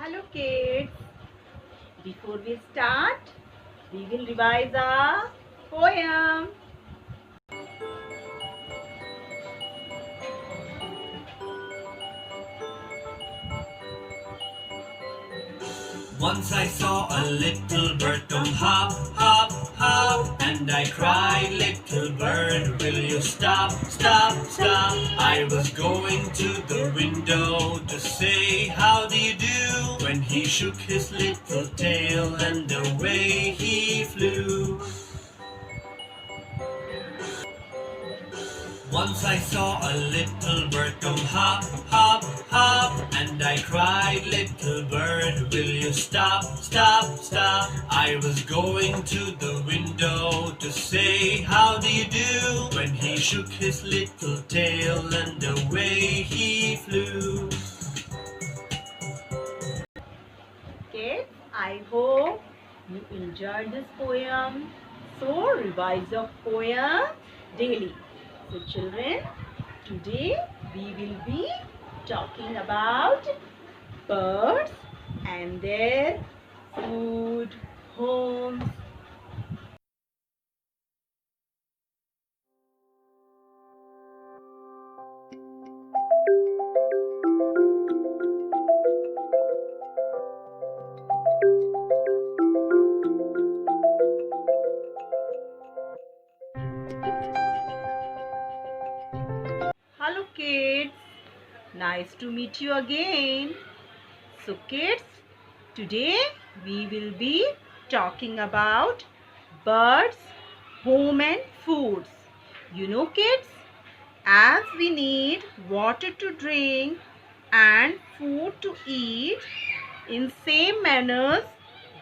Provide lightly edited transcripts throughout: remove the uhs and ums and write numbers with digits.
Hello kids, before we start, we will revise our poem. Once I saw a little bird come hop, hop, hop, and I cried, little bird, will you stop, stop, stop? I was going to the window to say how do you do, when he shook his little tail and away he flew. Once I saw a little bird come hop, hop, hop, and I cried, little bird, will you stop, stop, stop? I was going to the window to say how do you do, when he shook his little tail and away he flew. Kids, I hope you enjoyed this poem. So revise your poem daily. So children, today we will be talking about birds and their food, homes. Hello kids, nice to meet you again. So kids, today we will be talking about birds, home and foods. You know kids, as we need water to drink and food to eat, in same manners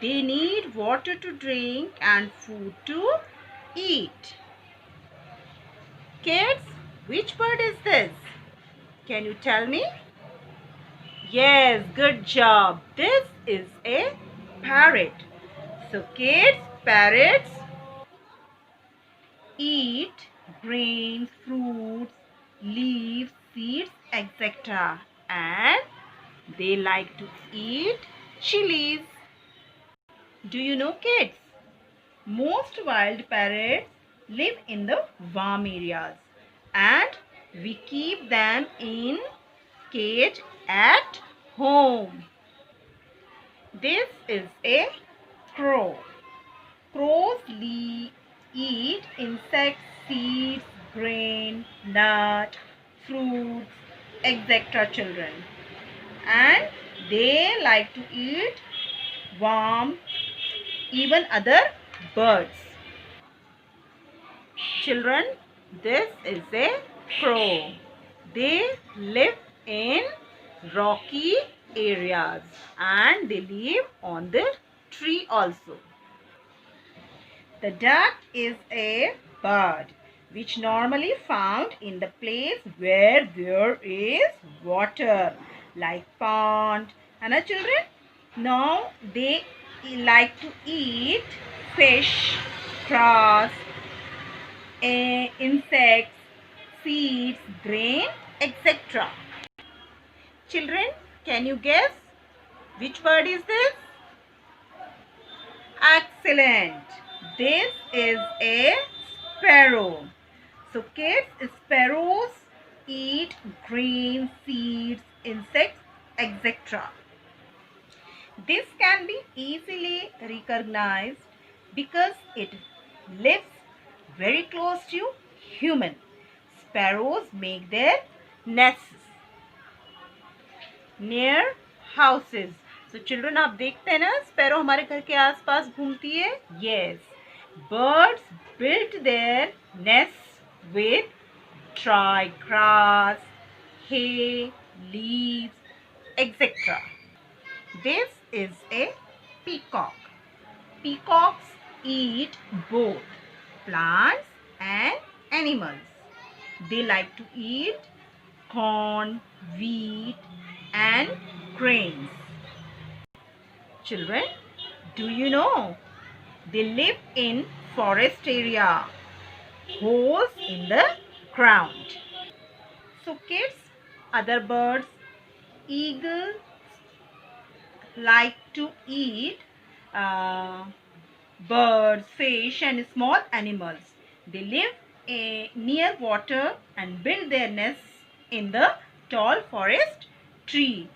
they need water to drink and food to eat. Kids, which bird is this? Can you tell me? Yes, good job. This is a parrot. So kids, parrots eat grains, fruits, leaves, seeds, etc. And they like to eat chilies. Do you know kids? Most wild parrots live in the warm areas and we keep them in cage at home. This is a crow. Crows eat insects, seeds, grain, nut, fruits, etc. children. And they like to eat worm, even other birds. Children, this is a crow. They live in rocky areas and they live on the tree also. The duck is a bird which normally found in the place where there is water like pond. And children, now they like to eat fish, grass, insects, seeds, grain, etc. Children, can you guess which bird is this? Excellent. This is a sparrow. So kids, sparrows eat grain, seeds, insects, etc. This can be easily recognized because it lives very close to human. Sparrows make their nests near houses. So children, आप देखते हैं ना sparrow हमारे घर के आसपास घूमती है. Yes, birds built their nests with dry grass, hay, leaves, etc. This is a peacock. Peacocks eat both plants and animals. They like to eat corn, wheat, and grains. Children, do you know they live in forest area, holes in the ground. So kids, other birds, eagle, like to eat uh, birds, fish, and small animals. They live near water and build their nests in the tall forest tree.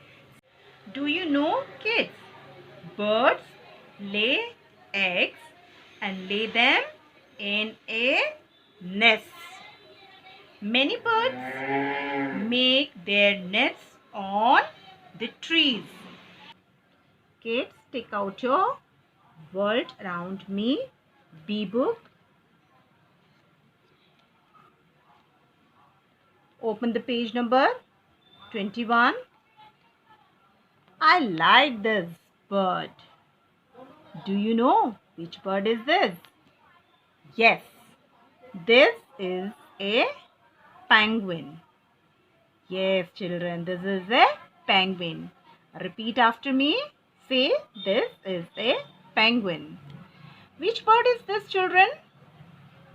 Do you know, kids? Birds lay eggs and lay them in a nest. Many birds make their nests on the trees. Kids, take out your World Around Me B book. Open the page number 21. I like this bird. Do you know which bird is this? Yes, this is a penguin. Yes, children, this is a penguin. Repeat after me. Say, this is a penguin. Which bird is this, children?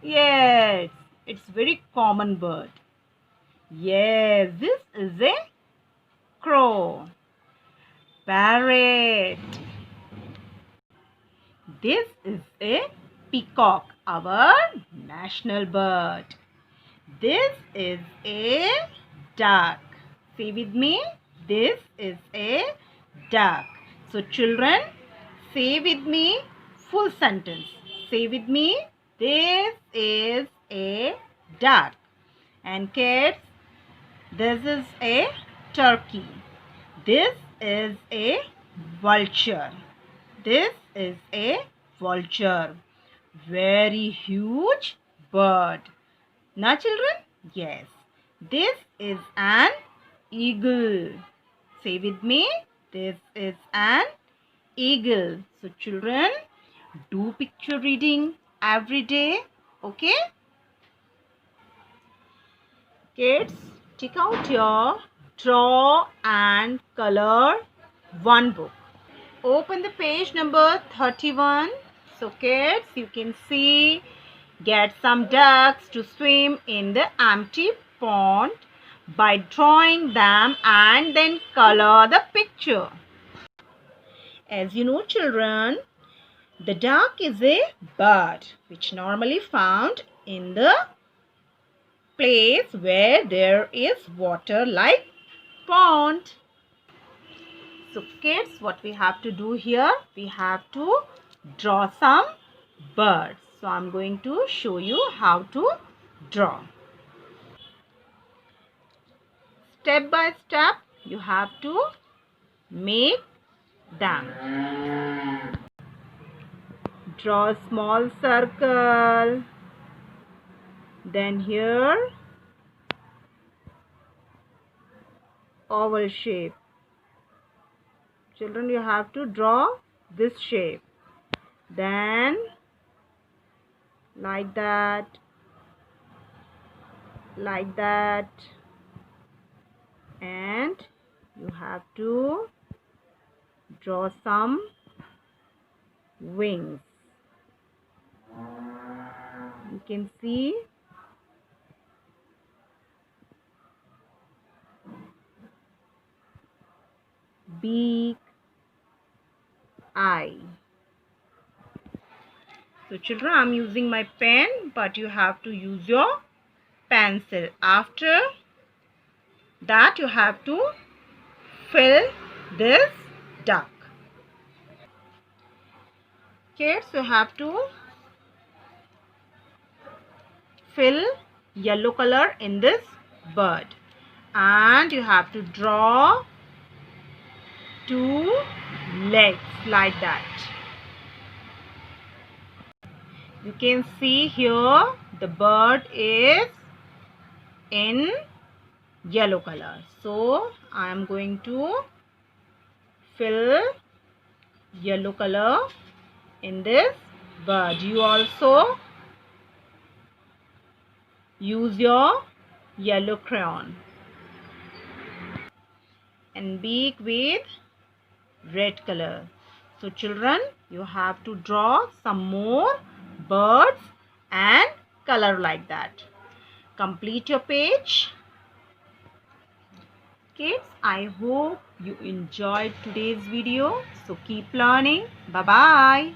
Yes, it's very common bird. Yes, this is a crow. Parrot. This is a peacock, our national bird. This is a duck. Say with me. This is a duck. So children, say with me full sentence. Say with me. This is a duck. And kids, this is a turkey. This is a vulture. This is a vulture. Very huge bird. Now children? Yes. This is an eagle. Say with me. This is an eagle. So children, do picture reading every day. Okay? Kids, take out your Draw and Color 1 book. Open the page number 31. So kids, you can see, get some ducks to swim in the empty pond by drawing them and then color the picture. As you know, children, the duck is a bird which normally found in the place where there is water like pond. So kids, what we have to do here, we have to draw some birds. So I'm going to show you how to draw. Step by step, you have to make them. Draw a small circle. Then here, oval shape. Children, you have to draw this shape. Then, like that, and you have to draw some wings. You can see beak, eye. So children, I'm using my pen, but you have to use your pencil. After that, you have to fill this duck. Kids, you have to fill yellow color in this bird. And you have to draw 2 legs like that. You can see here the bird is in yellow color. So I am going to fill yellow color in this bird. You also use your yellow crayon and beak with red color. So children, you have to draw some more birds and color like that. Complete your page. Kids, I hope you enjoyed today's video. So keep learning. Bye bye.